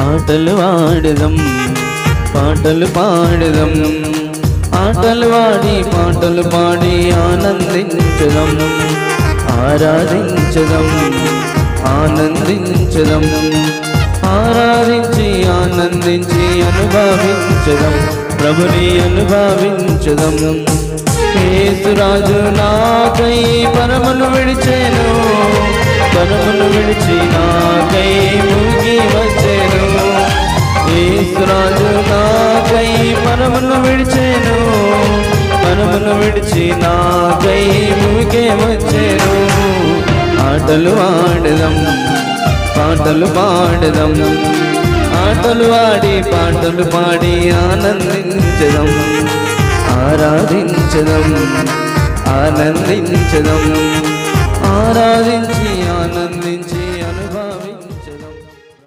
ఆటలు ఆడదం పాటలు పాడదం, ఆటలు ఆడి పాటలు పాడి ఆనందించదం, ఆరాధించదం ఆనందించదం, ఆరాధించి ఆనందించి అనుభవించదం, ప్రభుని అనుభవించదం. యేసురాజు నాకై పరమును విడిచెను, పరమును విడిచి నాకై ముగి వచ్చెను. యేసురాజు నాకై పరమును విడిచెను, పరమును విడిచి నాకై ముగి వచ్చెను. ఆటలు ఆడదం పాటలు పాడదం, ఆటలు ఆడి పాటలు పాడి ఆనందించదం, ఆరాధించదం ఆనందించదం, ఆరాధించి ఆనందించి